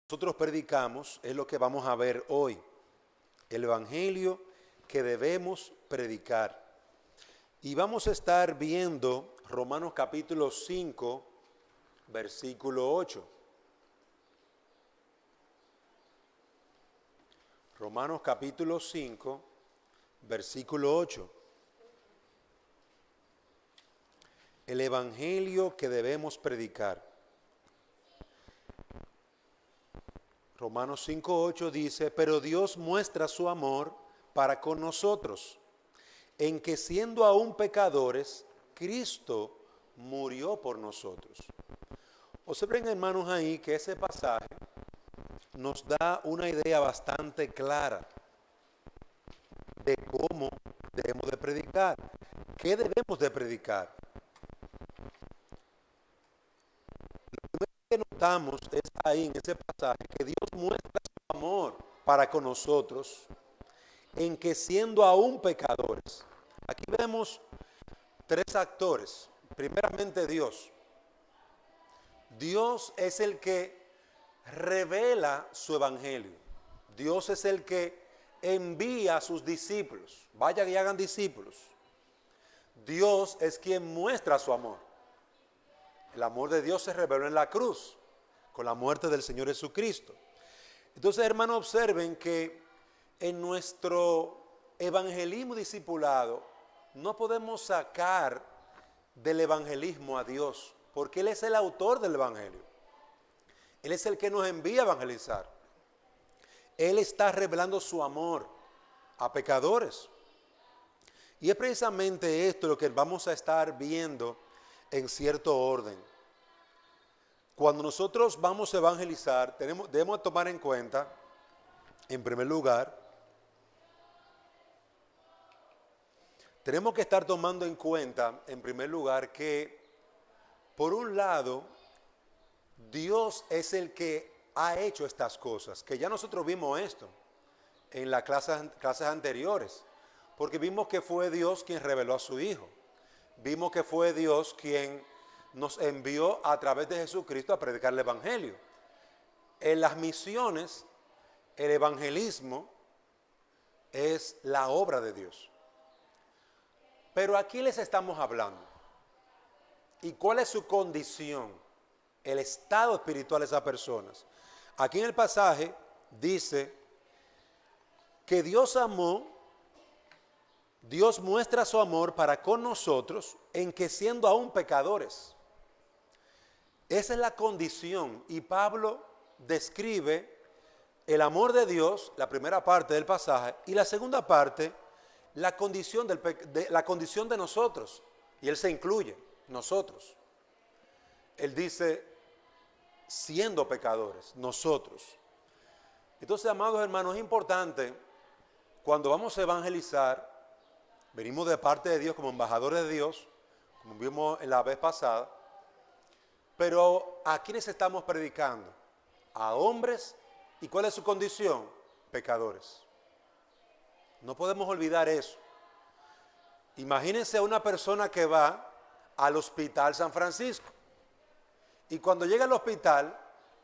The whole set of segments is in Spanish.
nosotros predicamos es lo que vamos a ver hoy. El evangelio que debemos predicar. Y vamos a estar viendo Romanos capítulo 5, versículo 8. Romanos capítulo 5, versículo 8. El evangelio que debemos predicar. Romanos 5:8 dice, pero Dios muestra su amor para con nosotros, en que siendo aún pecadores, Cristo murió por nosotros. Observen, hermanos, ahí que ese pasaje nos da una idea bastante clara de cómo debemos de predicar, qué debemos de predicar. Lo primero que notamos es ahí en ese pasaje que Dios muestra su amor para con nosotros, en que siendo aún pecadores. Aquí vemos tres actores. Primeramente Dios. Dios es el que revela su evangelio. Dios es el que envía a sus discípulos. Vayan y hagan discípulos. Dios es quien muestra su amor. El amor de Dios se reveló en la cruz, con la muerte del Señor Jesucristo. Entonces, hermanos, observen que en nuestro evangelismo discipulado no podemos sacar del evangelismo a Dios, porque Él es el autor del evangelio. Él es el que nos envía a evangelizar. Él está revelando su amor a pecadores. Y es precisamente esto lo que vamos a estar viendo en cierto orden. Cuando nosotros vamos a evangelizar, debemos tomar en cuenta, en primer lugar, tenemos que estar tomando en cuenta, en primer lugar, que por un lado, Dios es el que ha hecho estas cosas, que ya nosotros vimos esto en las clases anteriores, porque vimos que fue Dios quien reveló a su Hijo, vimos que fue Dios quien nos envió a través de Jesucristo a predicar el Evangelio. En las misiones, el evangelismo es la obra de Dios. Pero aquí les estamos hablando. ¿Y cuál es su condición? El estado espiritual de esas personas. Aquí en el pasaje dice que Dios muestra su amor para con nosotros en que siendo aún pecadores. Esa es la condición. Y Pablo describe el amor de Dios, la primera parte del pasaje, y la segunda parte, la condición de nosotros. Y él se incluye, nosotros. Él dice, siendo pecadores, nosotros. Entonces, amados hermanos, es importante, cuando vamos a evangelizar, venimos de parte de Dios como embajadores de Dios, como vimos en la vez pasada, pero ¿a quiénes estamos predicando? A hombres. ¿Y cuál es su condición? Pecadores. No podemos olvidar eso. Imagínense a una persona que va al Hospital San Francisco y cuando llega al hospital,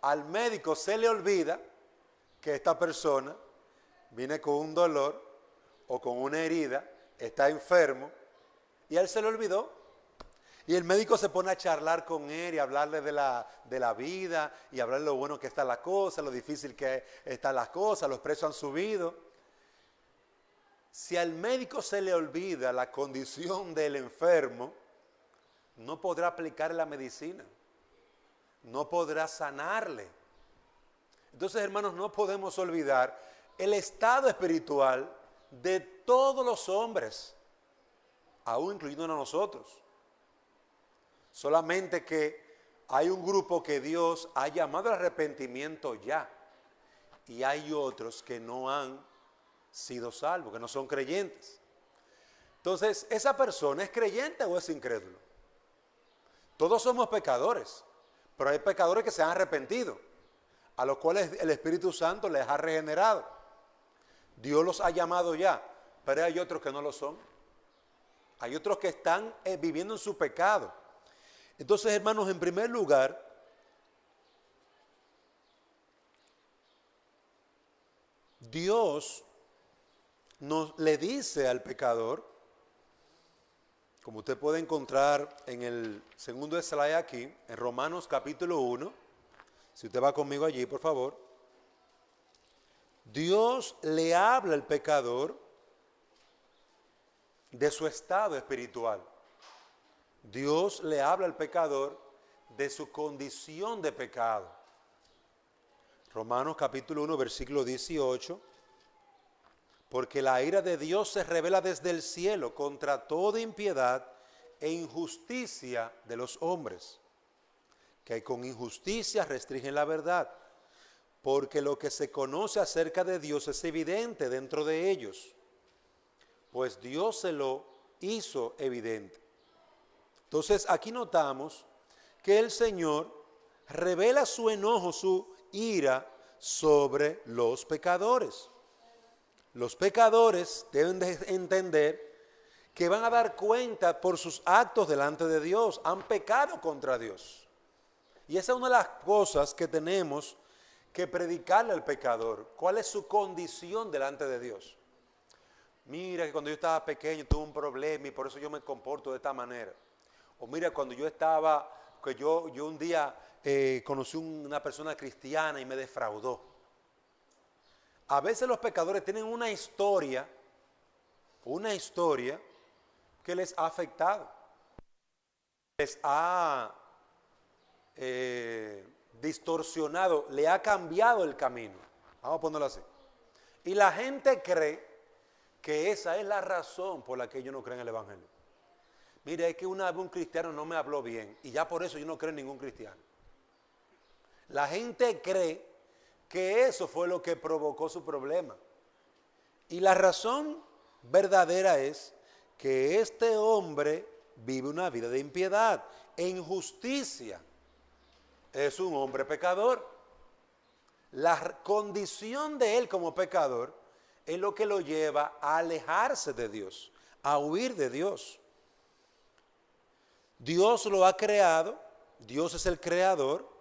al médico se le olvida que esta persona viene con un dolor o con una herida, está enfermo y a él se le olvidó. Y el médico se pone a charlar con él y hablarle de la vida y hablarle lo bueno que está la cosa, lo difícil que están las cosas, los precios han subido. Si al médico se le olvida la condición del enfermo, no podrá aplicar la medicina, no podrá sanarle. Entonces, hermanos, no podemos olvidar el estado espiritual de todos los hombres, aún incluyéndonos a nosotros. Solamente que hay un grupo que Dios ha llamado al arrepentimiento ya, y hay otros que no han sido salvos, que no son creyentes. Entonces, ¿esa persona es creyente o es incrédulo? Todos somos pecadores, pero hay pecadores que se han arrepentido, a los cuales el Espíritu Santo les ha regenerado. Dios los ha llamado ya, pero hay otros que no lo son. Hay otros que están viviendo en su pecado. Entonces, hermanos, en primer lugar, Dios le dice al pecador, como usted puede encontrar en el segundo slide aquí, en Romanos capítulo 1, si usted va conmigo allí, por favor, Dios le habla al pecador de su estado espiritual. Dios le habla al pecador de su condición de pecado. Romanos capítulo 1, versículo 18. Porque la ira de Dios se revela desde el cielo contra toda impiedad e injusticia de los hombres, que con injusticia restringen la verdad, porque lo que se conoce acerca de Dios es evidente dentro de ellos, pues Dios se lo hizo evidente. Entonces aquí notamos que el Señor revela su enojo, su ira sobre los pecadores. Los pecadores deben de entender que van a dar cuenta por sus actos delante de Dios. Han pecado contra Dios. Y esa es una de las cosas que tenemos que predicarle al pecador. ¿Cuál es su condición delante de Dios? Mira que cuando yo estaba pequeño tuve un problema y por eso yo me comporto de esta manera. O mira, cuando yo estaba, que yo un día conocí una persona cristiana y me defraudó. A veces los pecadores tienen una historia que les ha afectado, les ha distorsionado, le ha cambiado el camino. Vamos a ponerlo así. Y la gente cree que esa es la razón por la que ellos no creen en el Evangelio. Mire, es que una vez un cristiano no me habló bien y ya por eso yo no creo en ningún cristiano. La gente cree que eso fue lo que provocó su problema. Y la razón verdadera es que este hombre vive una vida de impiedad e injusticia. Es un hombre pecador. La condición de él como pecador es lo que lo lleva a alejarse de Dios, a huir de Dios. Dios lo ha creado, Dios es el creador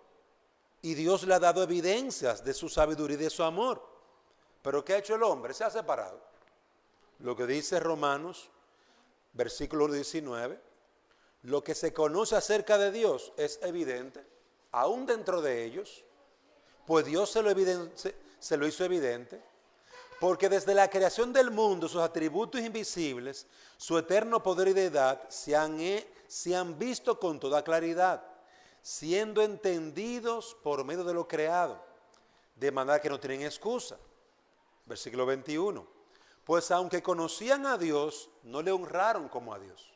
y Dios le ha dado evidencias de su sabiduría y de su amor. Pero ¿qué ha hecho el hombre? Se ha separado. Lo que dice Romanos, versículo 19, lo que se conoce acerca de Dios es evidente, aún dentro de ellos, pues Dios se lo hizo evidente, porque desde la creación del mundo sus atributos invisibles, su eterno poder y deidad se han visto con toda claridad, siendo entendidos por medio de lo creado, de manera que no tienen excusa. Versículo 21. Pues aunque conocían a Dios, no le honraron como a Dios,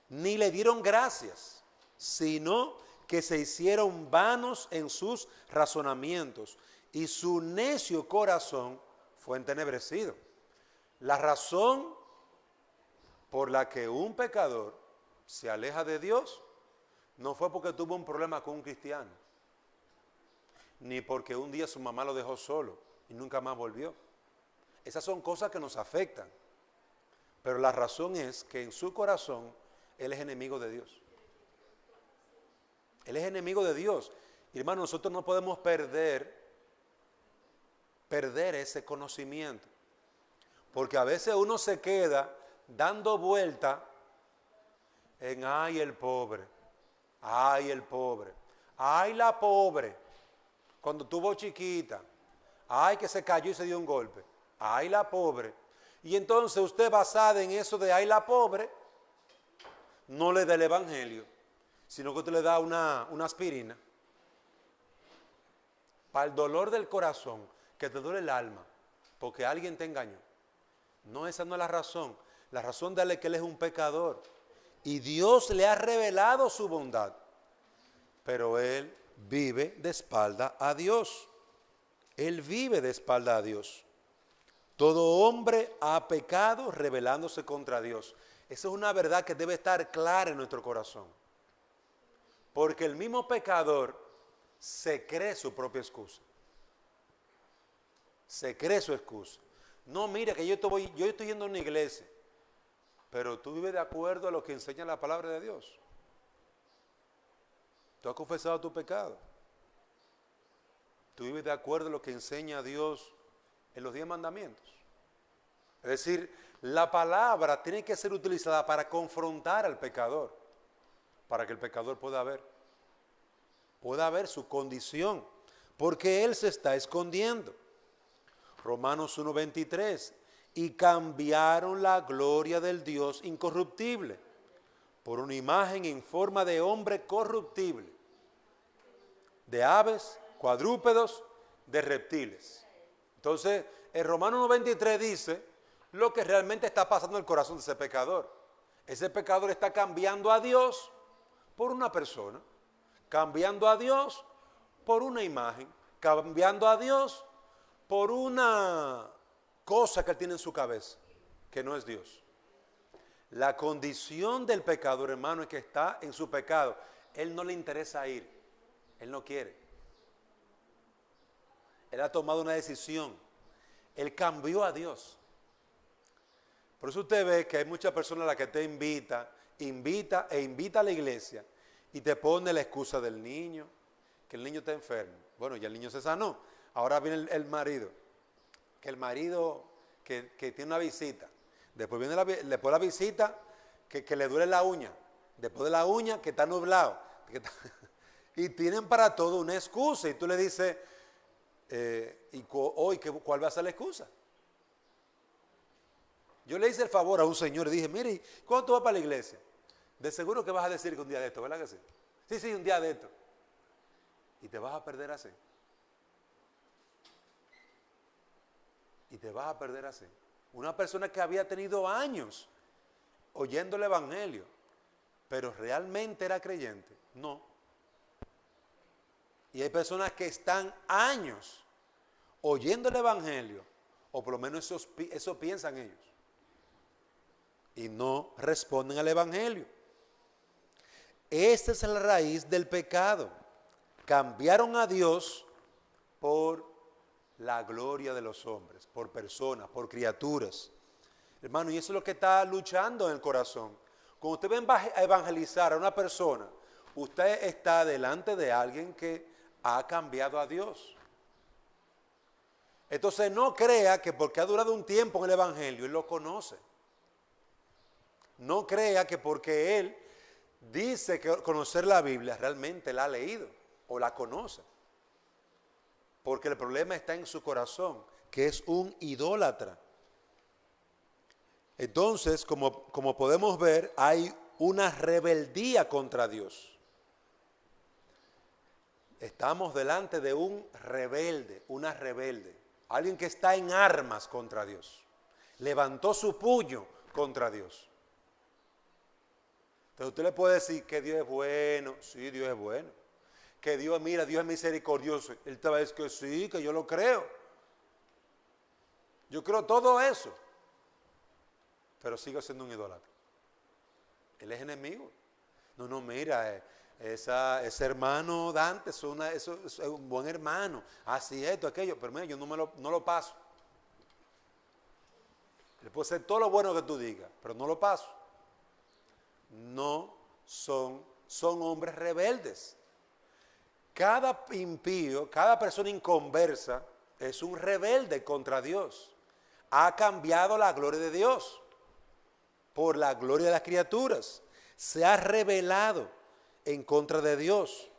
ni le dieron gracias, sino que se hicieron vanos en sus razonamientos, y su necio corazón fue entenebrecido. La razón por la que un pecador se aleja de Dios no fue porque tuvo un problema con un cristiano, ni porque un día su mamá lo dejó solo y nunca más volvió. Esas son cosas que nos afectan, pero la razón es que en su corazón él es enemigo de Dios. Él es enemigo de Dios. Y hermano, nosotros no podemos perder ese conocimiento, porque a veces uno se queda dando vuelta en ay el pobre, ay el pobre, ay la pobre, cuando tuvo chiquita, ay que se cayó y se dio un golpe, ay la pobre. Y entonces usted, basada en eso de ay la pobre, no le da el evangelio, sino que usted le da una aspirina para el dolor del corazón, que te duele el alma, porque alguien te engañó. No, esa no es la razón. La razón de él es que él es un pecador y Dios le ha revelado su bondad, pero él vive de espalda a Dios. Él vive de espalda a Dios. Todo hombre ha pecado rebelándose contra Dios. Esa es una verdad que debe estar clara en nuestro corazón, porque el mismo pecador se cree su propia excusa. Se cree su excusa. No, mira que yo estoy yendo a una iglesia, pero tú vives de acuerdo a lo que enseña la palabra de Dios. Tú has confesado tu pecado. Tú vives de acuerdo a lo que enseña Dios en los 10 mandamientos. Es decir, la palabra tiene que ser utilizada para confrontar al pecador, para que el pecador pueda ver su condición, porque él se está escondiendo. Romanos 1:23, y cambiaron la gloria del Dios incorruptible por una imagen en forma de hombre corruptible, de aves, cuadrúpedos, de reptiles. Entonces, el Romanos 1:23 dice lo que realmente está pasando en el corazón de ese pecador. Ese pecador está cambiando a Dios por una persona, cambiando a Dios por una imagen, cambiando a Dios por una cosa que él tiene en su cabeza, que no es Dios. La condición del pecador, hermano, es que está en su pecado. Él no le interesa ir, él no quiere. Él ha tomado una decisión, él cambió a Dios. Por eso usted ve que hay muchas personas a las que te invita a la iglesia y te pone la excusa del niño, que el niño está enfermo. Bueno, ya el niño se sanó. Ahora viene el marido, que el marido que tiene una visita. Después viene la visita que le duele la uña. Después de la uña que está nublado. Y tienen para todo una excusa. Y tú le dices, ¿cuál va a ser la excusa? Yo le hice el favor a un señor y dije, mire, ¿cuándo tú vas para la iglesia? De seguro que vas a decir que un día de esto, ¿verdad que sí? Sí, un día de esto. Y te vas a perder así. Y te vas a perder así. Una persona que había tenido años oyendo el evangelio, pero realmente era creyente, no. Y hay personas que están años oyendo el evangelio, o por lo menos eso piensan ellos, y no responden al evangelio. Esta es la raíz del pecado. Cambiaron a Dios por la gloria de los hombres, por personas, por criaturas. Hermano, y eso es lo que está luchando en el corazón. Cuando usted va a evangelizar a una persona, usted está delante de alguien que ha cambiado a Dios. Entonces no crea que porque ha durado un tiempo en el evangelio, él lo conoce. No crea que porque él dice que conocer la Biblia, realmente la ha leído o la conoce. Porque el problema está en su corazón, que es un idólatra. Entonces, como podemos ver, hay una rebeldía contra Dios. Estamos delante de un rebelde, una rebelde. Alguien que está en armas contra Dios. Levantó su puño contra Dios. Entonces usted le puede decir que Dios es bueno. Sí, Dios es bueno. Que Dios, mira, Dios es misericordioso. Él te va a decir que sí, que yo lo creo. Yo creo todo eso. Pero sigo siendo un idólatra. Él es enemigo. No, mira, ese hermano Dante es un buen hermano. Así esto, aquello. Pero mira, yo no lo paso. Él puede ser todo lo bueno que tú digas, pero no lo paso. No son hombres rebeldes. Cada impío, cada persona inconversa es un rebelde contra Dios. Ha cambiado la gloria de Dios por la gloria de las criaturas. Se ha rebelado en contra de Dios.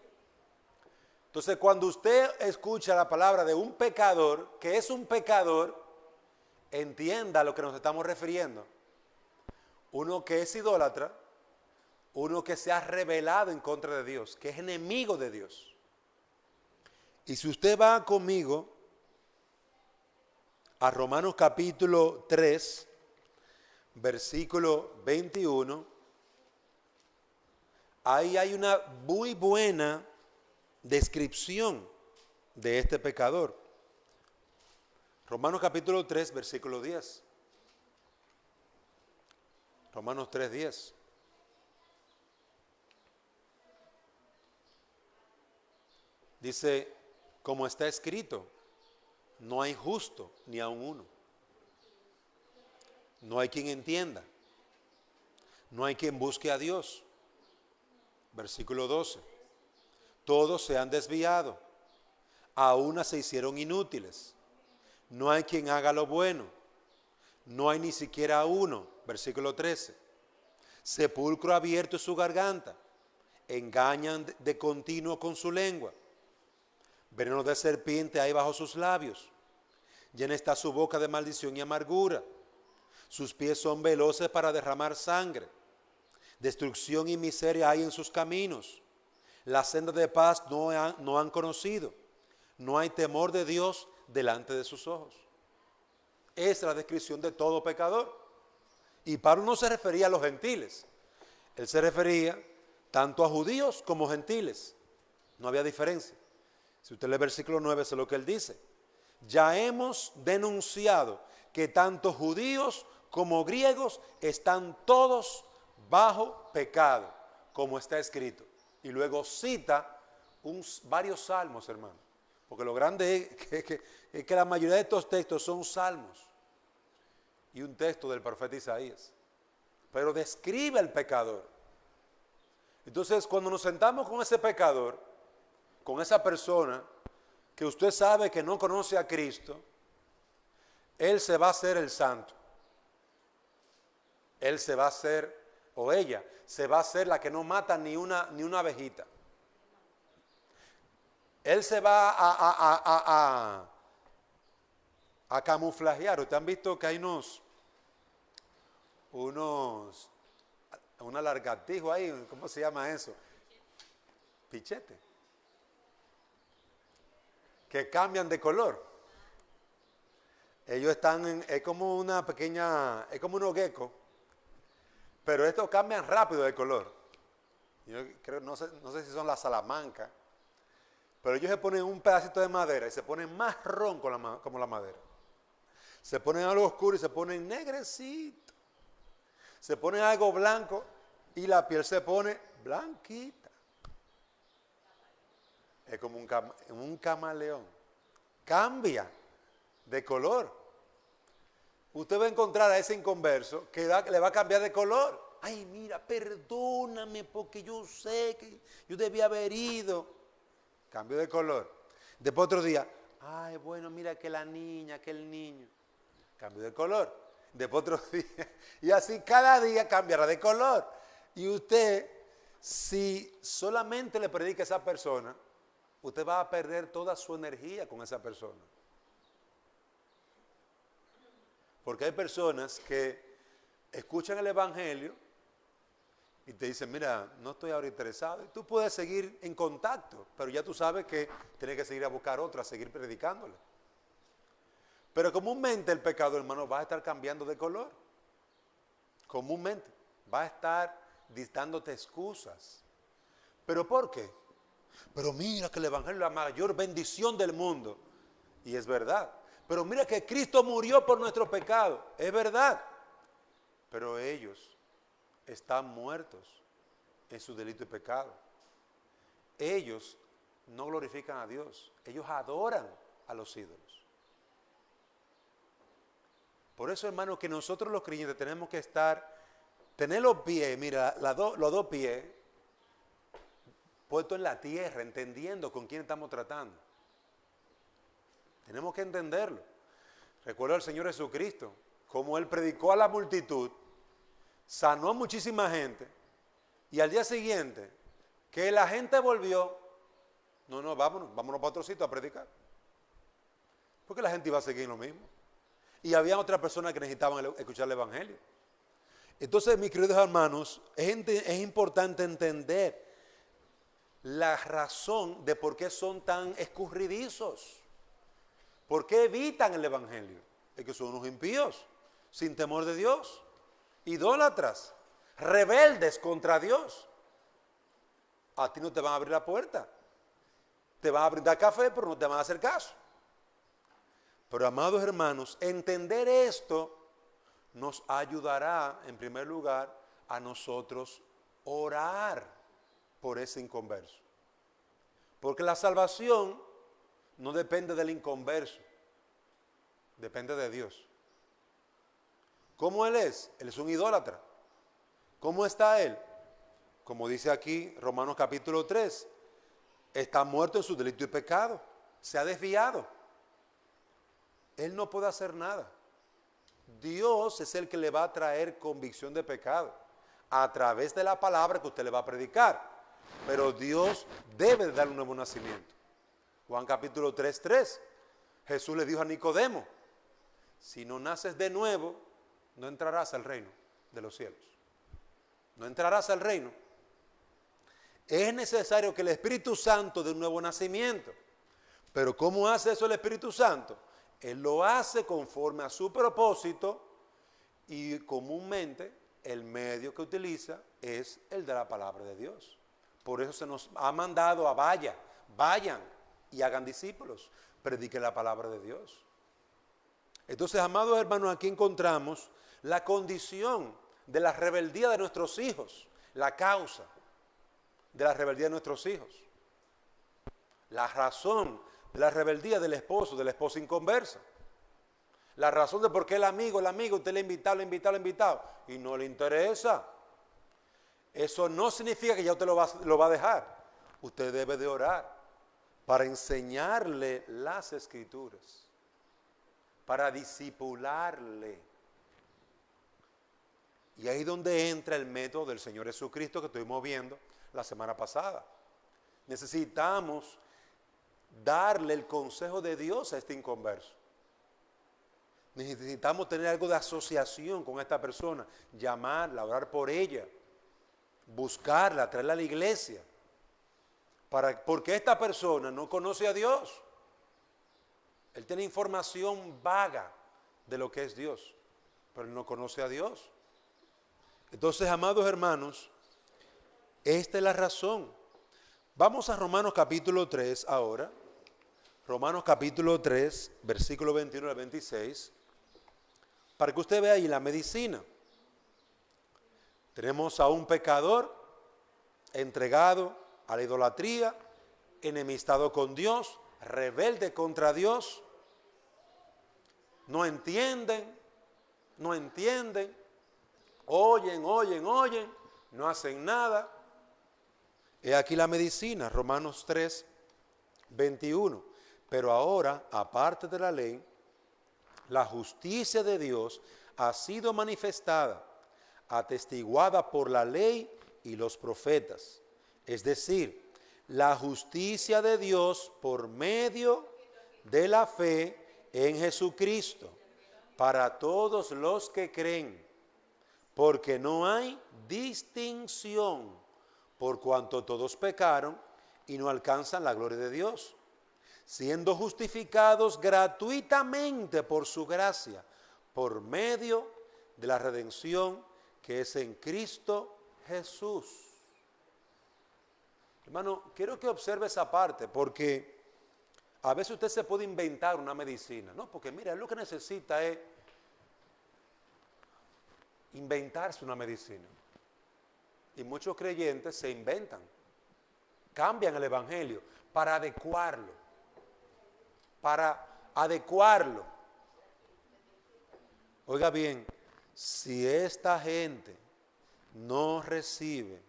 Entonces, cuando usted escucha la palabra de un pecador, que es un pecador, entienda a lo que nos estamos refiriendo. Uno que es idólatra, uno que se ha rebelado en contra de Dios, que es enemigo de Dios. Y si usted va conmigo a Romanos capítulo 3, versículo 21, ahí hay una muy buena descripción de este pecador. Romanos capítulo 3, versículo 10. Romanos 3, 10. Dice, como está escrito, no hay justo ni aun uno. No hay quien entienda. No hay quien busque a Dios. Versículo 12. Todos se han desviado. A una se hicieron inútiles. No hay quien haga lo bueno. No hay ni siquiera uno. Versículo 13. Sepulcro abierto es su garganta. Engañan de continuo con su lengua. Veneno de serpiente hay bajo sus labios. Llena está su boca de maldición y amargura. Sus pies son veloces para derramar sangre. Destrucción y miseria hay en sus caminos. La senda de paz no han conocido. No hay temor de Dios delante de sus ojos. Esa es la descripción de todo pecador. Y Pablo no se refería a los gentiles. Él se refería tanto a judíos como gentiles. No había diferencia. Si usted lee el versículo 9, eso es lo que él dice. Ya hemos denunciado que tanto judíos como griegos están todos bajo pecado, como está escrito. Y luego cita varios salmos, hermano. Porque lo grande es que la mayoría de estos textos son salmos. Y un texto del profeta Isaías. Pero describe al pecador. Entonces, cuando nos sentamos con ese pecador, con esa persona que usted sabe que no conoce a Cristo, él se va a hacer el santo. Él se va a hacer, o ella, se va a hacer la que no mata ni una abejita. Él se va a camuflajear. Ustedes han visto que hay una lagartijo ahí, ¿cómo se llama eso? Pichete. Que cambian de color. Ellos están es como una pequeña, es como unos geckos, pero estos cambian rápido de color. Yo creo, no sé si son las salamancas, pero ellos se ponen un pedacito de madera y se ponen marrón como la madera. Se ponen algo oscuro y se ponen negrecito. Se ponen algo blanco y la piel se pone blanquita. Es como un camaleón. Cambia de color. Usted va a encontrar a ese inconverso que le va a cambiar de color. Ay, mira, perdóname porque yo sé que yo debía haber ido. Cambio de color. Después otro día, ay, bueno, mira que la niña, que el niño. Cambio de color. Después otro día. Y así cada día cambiará de color. Y usted, si solamente le predica a esa persona, usted va a perder toda su energía con esa persona. Porque hay personas que escuchan el evangelio y te dicen, mira, no estoy ahora interesado. Y tú puedes seguir en contacto, pero ya tú sabes que tienes que seguir a buscar otra, a seguir predicándole. Pero comúnmente el pecado, hermano, va a estar cambiando de color. Comúnmente va a estar dándote excusas. ¿Pero por qué? Pero mira que el evangelio es la mayor bendición del mundo. Y es verdad. Pero mira que Cristo murió por nuestro pecado. Es verdad. Pero ellos están muertos en su delito y pecado. Ellos no glorifican a Dios. Ellos adoran a los ídolos. Por eso, hermano, que nosotros los creyentes tenemos que tener los pies, mira, los dos pies puestos en la tierra, entendiendo con quién estamos tratando. Tenemos que entenderlo. Recuerdo al Señor Jesucristo, como Él predicó a la multitud, sanó a muchísima gente, y al día siguiente, que la gente volvió, no, vámonos para otro sitio a predicar. Porque la gente iba a seguir lo mismo. Y había otras personas que necesitaban escuchar el evangelio. Entonces, mis queridos hermanos, es importante entender la razón de por qué son tan escurridizos. ¿Por qué evitan el evangelio? Es que son unos impíos, sin temor de Dios, idólatras, rebeldes contra Dios. A ti no te van a abrir la puerta. Te van a brindar café, pero no te van a hacer caso. Pero, amados hermanos, entender esto nos ayudará, en primer lugar, a nosotros orar por ese inconverso. Porque la salvación no depende del inconverso, depende de Dios. ¿Cómo Él es? Él es un idólatra. ¿Cómo está Él? Como dice aquí Romanos capítulo 3, está muerto en su delito y pecado, se ha desviado. él no puede hacer nada. Dios es el que le va a traer convicción de pecado a través de la palabra que usted le va a predicar. Pero Dios debe de dar un nuevo nacimiento. Juan capítulo 3:3. Jesús le dijo a Nicodemo, si no naces de nuevo, no entrarás al reino de los cielos. No entrarás al reino. Es necesario que el Espíritu Santo dé un nuevo nacimiento. Pero ¿cómo hace eso el Espíritu Santo? Él lo hace conforme a su propósito y comúnmente el medio que utiliza es el de la palabra de Dios. Por eso se nos ha mandado a vayan y hagan discípulos, prediquen la palabra de Dios. Entonces, amados hermanos, aquí encontramos la condición de la rebeldía de nuestros hijos, la causa de la rebeldía de nuestros hijos, la razón de la rebeldía del esposo, de la esposa inconversa, la razón de por qué el amigo, usted le ha invitado y no le interesa. Eso no significa que ya usted lo va a dejar. Usted debe de orar para enseñarle las Escrituras, para discipularle. Y ahí es donde entra el método del Señor Jesucristo que estuvimos viendo la semana pasada. Necesitamos darle el consejo de Dios a este inconverso. Necesitamos tener algo de asociación con esta persona, llamarla, orar por ella, buscarla, traerla a la iglesia. Porque esta persona no conoce a Dios. Él tiene información vaga de lo que es Dios, pero él no conoce a Dios. Entonces, amados hermanos, esta es la razón. Vamos a Romanos capítulo 3 ahora. Romanos capítulo 3, versículo 21 al 26, para que usted vea ahí la medicina. Tenemos a un pecador entregado a la idolatría, enemistado con Dios, rebelde contra Dios. No entienden, oyen, no hacen nada. He aquí la medicina, Romanos 3, 21. Pero ahora, aparte de la ley, la justicia de Dios ha sido manifestada, atestiguada por la ley y los profetas. Es decir, la justicia de Dios por medio de la fe en Jesucristo, para todos los que creen, porque no hay distinción, por cuanto todos pecaron y no alcanzan la gloria de Dios, siendo justificados gratuitamente por su gracia, por medio de la redención que es en Cristo Jesús. Hermano, quiero que observe esa parte, porque a veces usted se puede inventar una medicina, ¿no? Porque mira, él lo que necesita es inventarse una medicina. Y muchos creyentes se inventan, cambian el evangelio para adecuarlo. Oiga bien, si esta gente no recibe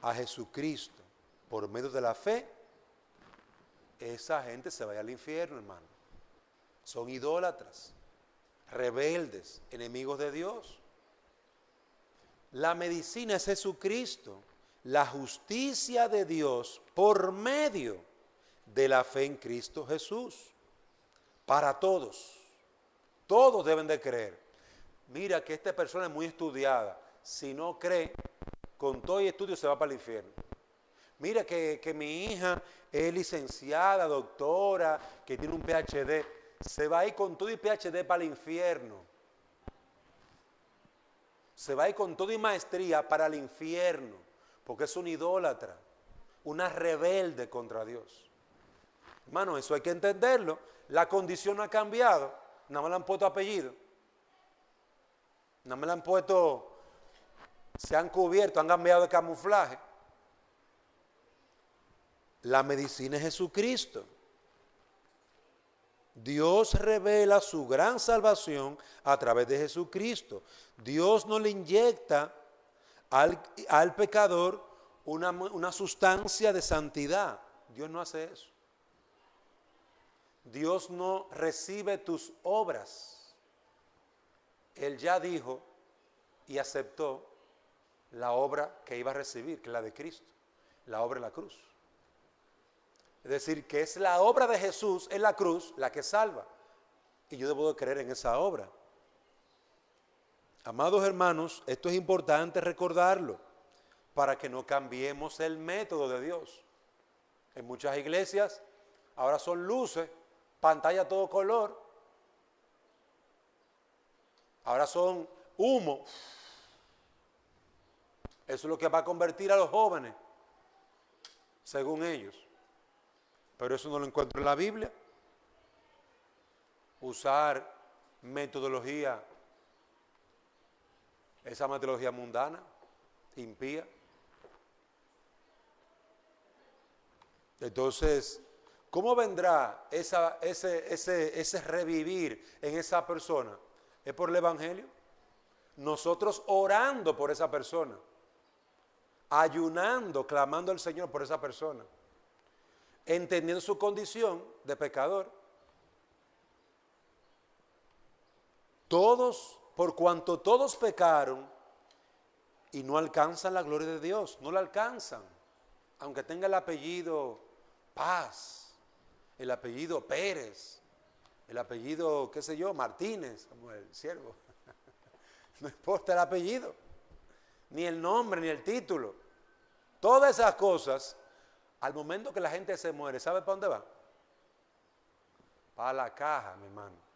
a Jesucristo por medio de la fe, esa gente se va al infierno, hermano. Son idólatras, rebeldes, enemigos de Dios. La medicina es Jesucristo, la justicia de Dios por medio de la fe en Cristo Jesús. Para todos, todos deben de creer. Mira que esta persona es muy estudiada. Si no cree, con todo y estudio se va para el infierno. Mira que mi hija es licenciada, doctora, que tiene un PhD. Se va a ir con todo y PhD para el infierno. Se va a ir con todo y maestría para el infierno. Porque es un idólatra, una rebelde contra Dios. Hermano, eso hay que entenderlo. La condición no ha cambiado. Nada más le han puesto apellido. Nada más le han puesto, se han cubierto, han cambiado de camuflaje. La medicina es Jesucristo. Dios revela su gran salvación a través de Jesucristo. Dios no le inyecta al pecador una sustancia de santidad. Dios no hace eso. Dios no recibe tus obras. Él ya dijo y aceptó la obra que iba a recibir, que es la de Cristo, la obra de la cruz. Es decir, que es la obra de Jesús en la cruz la que salva. Y yo debo de creer en esa obra. Amados hermanos, esto es importante recordarlo para que no cambiemos el método de Dios. En muchas iglesias ahora son luces, pantalla a todo color. Ahora son humo. Eso es lo que va a convertir a los jóvenes, según ellos. Pero eso no lo encuentro en la Biblia. Usar metodología, esa metodología mundana, impía. Entonces, ¿cómo vendrá ese revivir en esa persona? ¿Es por el Evangelio? Nosotros orando por esa persona, ayunando, clamando al Señor por esa persona, entendiendo su condición de pecador. Todos, por cuanto todos pecaron y no alcanzan la gloria de Dios, no la alcanzan, aunque tenga el apellido Paz, el apellido Pérez, el apellido, qué sé yo, Martínez, como el siervo. No importa el apellido, ni el nombre, ni el título. Todas esas cosas, al momento que la gente se muere, ¿sabe para dónde va? Para la caja, mi hermano.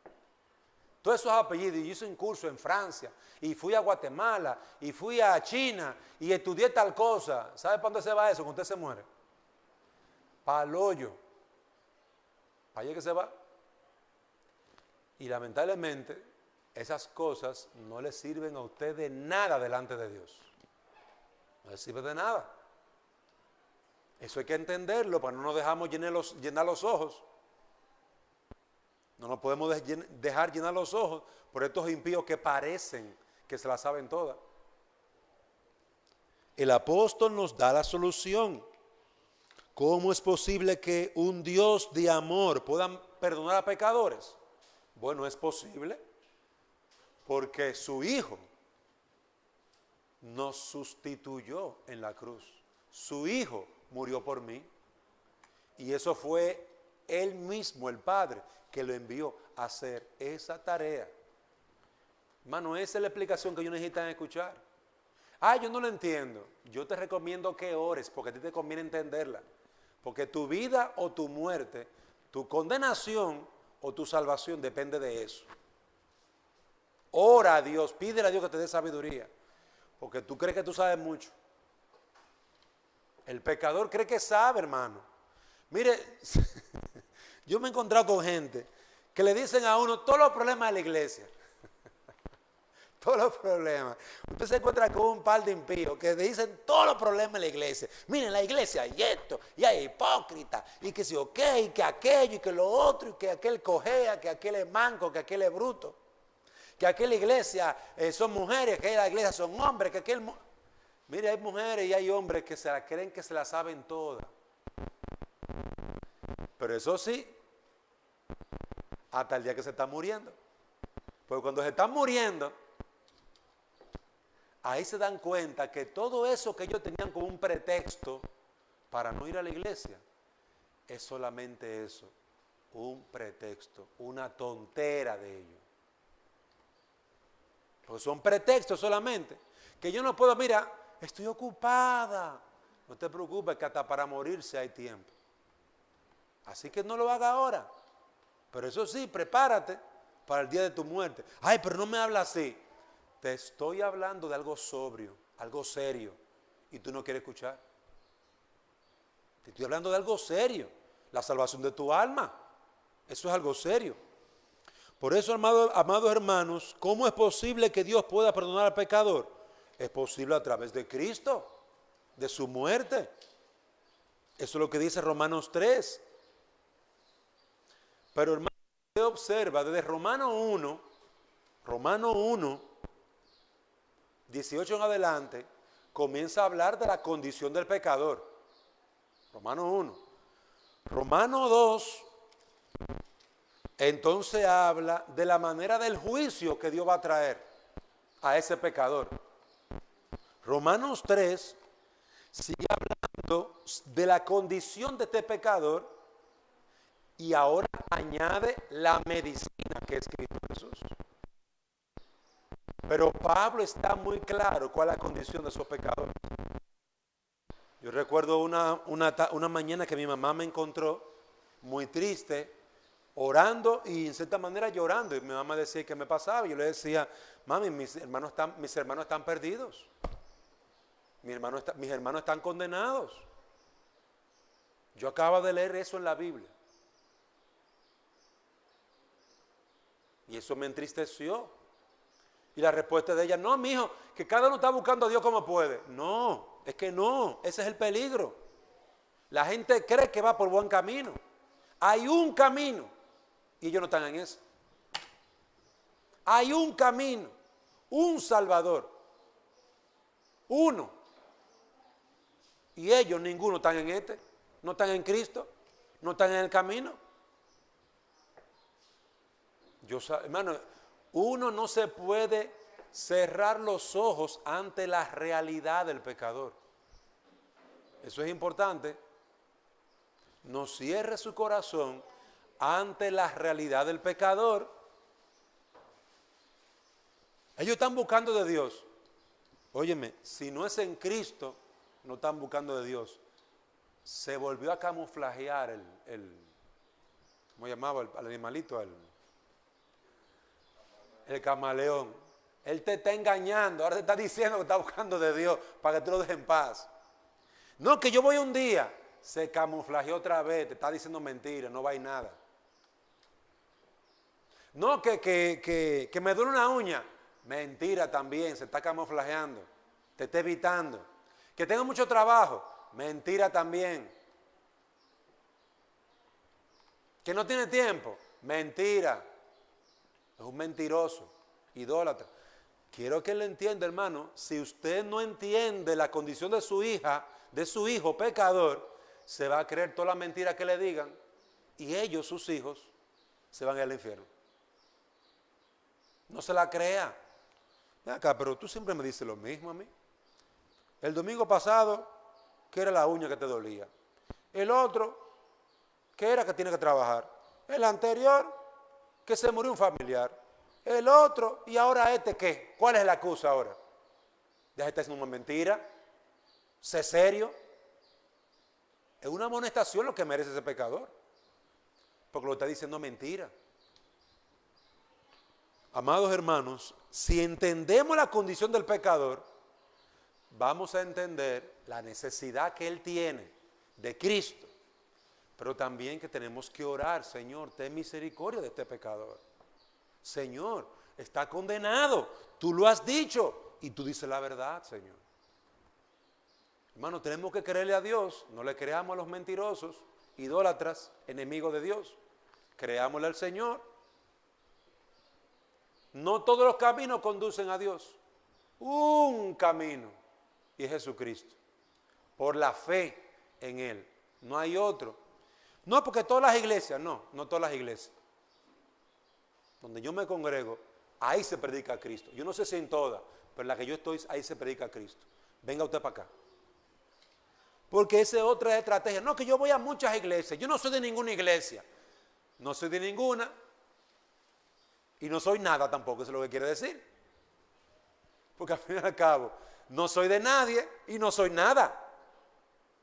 Todos esos apellidos, y hice un curso en Francia, y fui a Guatemala, y fui a China, y estudié tal cosa. ¿Sabe para dónde se va eso cuando usted se muere? Para el hoyo. ¿Para allá que se va? Y lamentablemente, esas cosas no le sirven a usted de nada delante de Dios. No le sirve de nada. Eso hay que entenderlo para no nos dejamos llenar los ojos. No nos podemos dejar llenar los ojos por estos impíos que parecen que se la saben todas. El apóstol nos da la solución. ¿Cómo es posible que un Dios de amor pueda perdonar a pecadores? Bueno, es posible porque su Hijo nos sustituyó en la cruz. Su Hijo murió por mí. Y eso fue Él mismo, el Padre, que lo envió a hacer esa tarea. Hermano, esa es la explicación que ellos necesitan escuchar. Yo no lo entiendo. Yo te recomiendo que ores, porque a ti te conviene entenderla. Porque tu vida o tu muerte, tu condenación o tu salvación depende de eso. Ora a Dios, pídele a Dios que te dé sabiduría. Porque tú crees que tú sabes mucho. El pecador cree que sabe, hermano. Mire, yo me he encontrado con gente que le dicen a uno todos los problemas de la iglesia. Todos los problemas. Usted se encuentra con un par de impíos que le dicen todos los problemas de la iglesia. Miren, la iglesia hay esto, y hay hipócrita, y que si ok, y que aquello, y que lo otro, y que aquel cojea, que aquel es manco, que aquel es bruto, que aquella iglesia son mujeres, que aquella iglesia son hombres, que aquel... Mire, hay mujeres y hay hombres que se la creen que se la saben todas. Pero eso sí, hasta el día que se están muriendo. Porque cuando se están muriendo, ahí se dan cuenta que todo eso que ellos tenían como un pretexto para no ir a la iglesia, es solamente eso, un pretexto, una tontera de ellos. Pues son pretextos solamente, que yo no puedo, mira, estoy ocupada. No te preocupes que hasta para morirse hay tiempo. Así que no lo haga ahora. Pero eso sí, prepárate para el día de tu muerte. Pero no me habla así. Te estoy hablando de algo sobrio, algo serio, y tú no quieres escuchar. Te estoy hablando de algo serio, la salvación de tu alma. Eso es algo serio. Por eso, amados hermanos, ¿cómo es posible que Dios pueda perdonar al pecador? Es posible a través de Cristo, de su muerte. Eso es lo que dice Romanos 3. Pero hermano, usted observa desde Romanos 1, 18 en adelante, comienza a hablar de la condición del pecador. Romanos 1. Romanos 2 entonces habla de la manera del juicio que Dios va a traer a ese pecador. Romanos 3 sigue hablando de la condición de este pecador y ahora añade la medicina que es Cristo Jesús. Pero Pablo está muy claro cuál es la condición de esos pecadores. Yo recuerdo una mañana que mi mamá me encontró muy triste, orando y en cierta manera llorando. Y mi mamá decía que me pasaba. Y yo le decía, mami, mis hermanos están perdidos. Mis hermanos están condenados. Yo acabo de leer eso en la Biblia. Y eso me entristeció. Y la respuesta de ella, no, mijo, que cada uno está buscando a Dios como puede. No, es que no, ese es el peligro. La gente cree que va por buen camino. Hay un camino y ellos no están en eso. Hay un camino, un Salvador, uno. Y ellos ninguno están en este, no están en Cristo, no están en el camino. Hermano, uno no se puede cerrar los ojos ante la realidad del pecador. Eso es importante. No cierre su corazón ante la realidad del pecador. Ellos están buscando de Dios. Óyeme, si no es en Cristo, no están buscando de Dios. Se volvió a camuflajear ¿cómo llamaba al animalito? El camaleón. Él te está engañando, ahora te está diciendo que está buscando de Dios para que tú lo dejes en paz. No, que yo voy un día, se camuflajeó otra vez, te está diciendo mentiras, no va a ir nada. No, que me duele una uña, mentira también, se está camuflajeando, te está evitando. Que tengo mucho trabajo, mentira también. Que no tiene tiempo, mentira. Es un mentiroso, idólatra. Quiero que él entienda, hermano, si usted no entiende la condición de su hija, de su hijo pecador, se va a creer toda la mentira que le digan y ellos, sus hijos, se van al infierno. No se la crea. Ven acá, pero tú siempre me dices lo mismo a mí. El domingo pasado, que era la uña que te dolía. El otro, que era que tiene que trabajar. El anterior, que se murió un familiar. El otro, y ahora este, ¿qué? ¿Cuál es la excusa ahora? Deja de estar diciendo una mentira. Sé serio. Es una amonestación lo que merece ese pecador. Porque lo está diciendo mentira. Amados hermanos, si entendemos la condición del pecador, vamos a entender la necesidad que él tiene de Cristo. Pero también que tenemos que orar, Señor, ten misericordia de este pecador. Señor, está condenado, tú lo has dicho y tú dices la verdad, Señor. Hermano, tenemos que creerle a Dios, no le creamos a los mentirosos, idólatras, enemigos de Dios. Creámosle al Señor. No todos los caminos conducen a Dios. Un camino y es Jesucristo. Por la fe en Él. No hay otro. No, porque todas las iglesias, no todas las iglesias. Donde yo me congrego, ahí se predica a Cristo. Yo no sé si en todas, pero en la que yo estoy, ahí se predica a Cristo. Venga usted para acá. Porque esa es otra estrategia. No, que yo voy a muchas iglesias. Yo no soy de ninguna iglesia. No soy de ninguna. Y no soy nada tampoco, eso es lo que quiere decir. Porque al fin y al cabo, no soy de nadie y no soy nada.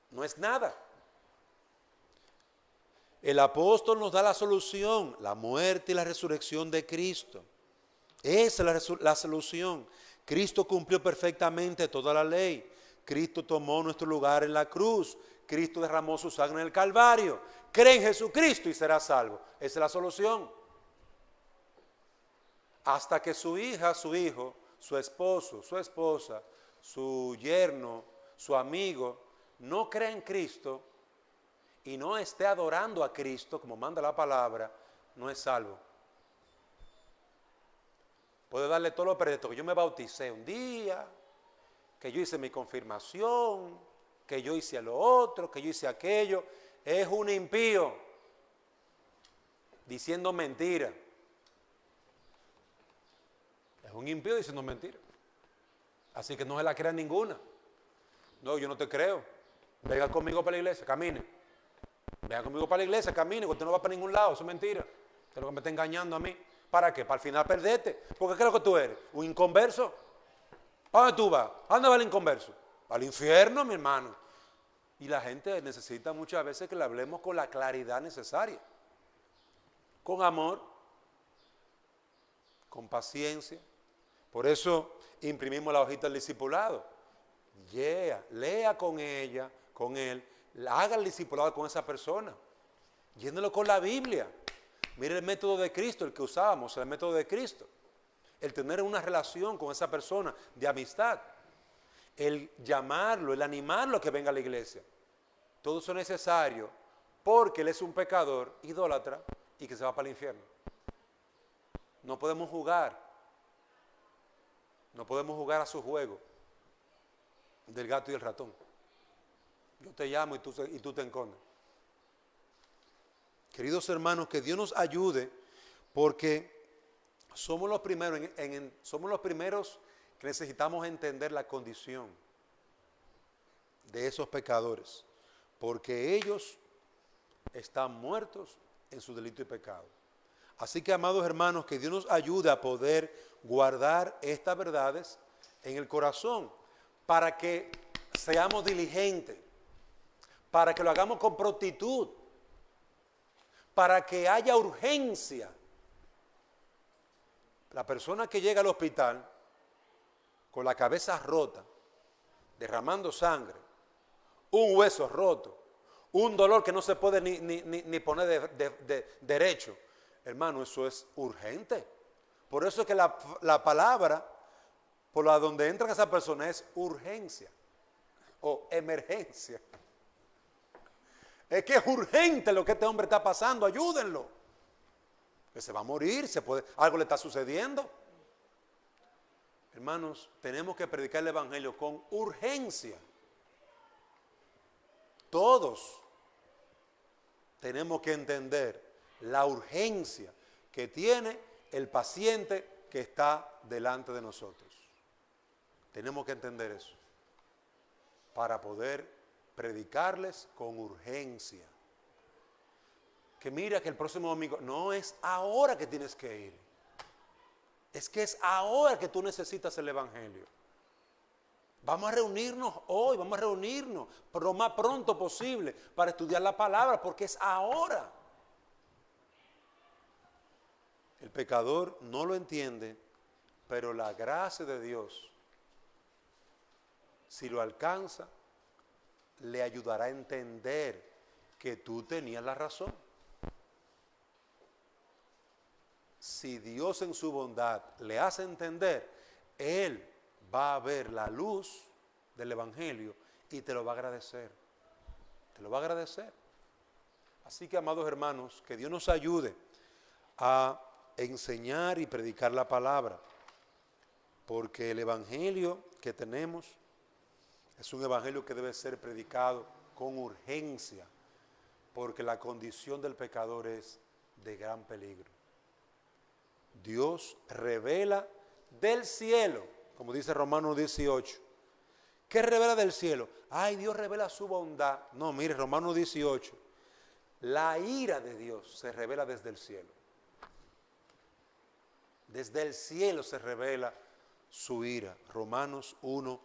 No es nada. El apóstol nos da la solución, la muerte y la resurrección de Cristo. Esa es la solución. Cristo cumplió perfectamente toda la ley. Cristo tomó nuestro lugar en la cruz. Cristo derramó su sangre en el Calvario. Cree en Jesucristo y serás salvo. Esa es la solución. Hasta que su hija, su hijo, su esposo, su esposa, su yerno, su amigo, no cree en Cristo y no esté adorando a Cristo, como manda la palabra, no es salvo. Puede darle todos los pretextos, que yo me bauticé un día, que yo hice mi confirmación, que yo hice lo otro, que yo hice aquello. Es un impío. diciendo mentira. Es un impío diciendo mentira. Así que no se la crea ninguna. No, yo no te creo. Venga conmigo para la iglesia, camine. Venga conmigo para la iglesia, camine, porque usted no va para ningún lado, eso es mentira. Usted es lo que me está engañando a mí. ¿Para qué? Para al final perderte. Porque ¿qué es lo que tú eres? ¿Un inconverso? ¿A dónde tú vas? ¿A dónde va el inconverso? Al infierno, mi hermano. Y la gente necesita muchas veces que le hablemos con la claridad necesaria. Con amor, con paciencia. Por eso imprimimos la hojita del discipulado. Lea con ella, con él, haga el discipulado con esa persona. Llénelo con la Biblia. Mire el método de Cristo, el que usábamos, el método de Cristo. El tener una relación con esa persona de amistad. El llamarlo, el animarlo a que venga a la iglesia. Todo eso es necesario porque él es un pecador, idólatra y que se va para el infierno. No podemos jugar. No podemos jugar a su juego del gato y el ratón. Yo te llamo y tú te escondes. Queridos hermanos, que Dios nos ayude porque somos los primeros que necesitamos entender la condición de esos pecadores, porque ellos están muertos en su delito y pecado. Así que, amados hermanos, que Dios nos ayude a poder guardar estas verdades en el corazón para que seamos diligentes, para que lo hagamos con prontitud, para que haya urgencia. La persona que llega al hospital con la cabeza rota, derramando sangre, un hueso roto, un dolor que no se puede ni poner derecho, hermano, eso es urgente. Por eso es que la palabra por la donde entran esas personas es urgencia o emergencia. Es que es urgente lo que este hombre está pasando, ayúdenlo. Que se va a morir, algo le está sucediendo. Hermanos, tenemos que predicar el evangelio con urgencia. Todos tenemos que entender la urgencia que tiene el paciente que está delante de nosotros. Tenemos que entender eso para poder predicarles con urgencia. Que mira que el próximo domingo, no es ahora que tienes que ir. Es que es ahora que tú necesitas el evangelio. Vamos a reunirnos hoy, vamos a reunirnos lo más pronto posible para estudiar la palabra, porque es ahora. El pecador no lo entiende, pero la gracia de Dios, si lo alcanza, le ayudará a entender que tú tenías la razón. Si Dios en su bondad le hace entender, Él va a ver la luz del evangelio y te lo va a agradecer. Te lo va a agradecer. Así que, amados hermanos, que Dios nos ayude a enseñar y predicar la palabra, porque el evangelio que tenemos es un evangelio que debe ser predicado con urgencia, porque la condición del pecador es de gran peligro. Dios revela del cielo, como dice Romanos 18. ¿Qué revela del cielo? Ay, Dios revela su bondad. No, mire, Romanos 18. La ira de Dios se revela desde el cielo. Desde el cielo se revela su ira. Romanos 1,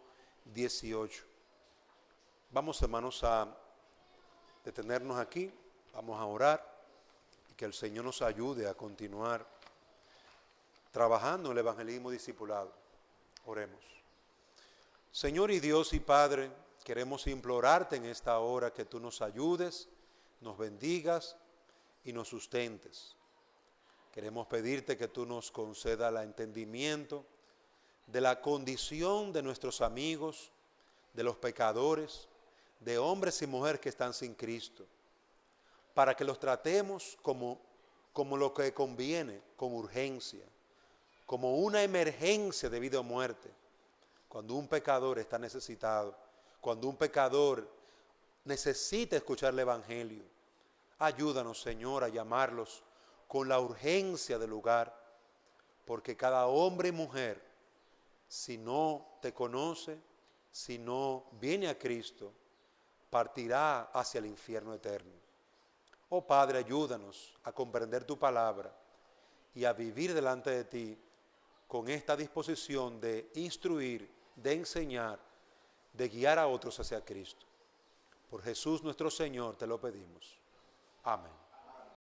18. Vamos, hermanos, a detenernos aquí. Vamos a orar y que el Señor nos ayude a continuar trabajando en el evangelismo discipulado. Oremos. Señor y Dios y Padre, queremos implorarte en esta hora que tú nos ayudes, nos bendigas y nos sustentes. Queremos pedirte que tú nos concedas el entendimiento de la condición de nuestros amigos, de los pecadores, de hombres y mujeres que están sin Cristo, para que los tratemos como lo que conviene, con urgencia, como una emergencia de vida o muerte. Cuando un pecador está necesitado, cuando un pecador necesita escuchar el evangelio, ayúdanos, Señor, a llamarlos con la urgencia del lugar, porque cada hombre y mujer, si no te conoce, si no viene a Cristo, partirá hacia el infierno eterno. Oh Padre, ayúdanos a comprender tu palabra y a vivir delante de ti con esta disposición de instruir, de enseñar, de guiar a otros hacia Cristo. Por Jesús nuestro Señor te lo pedimos. Amén.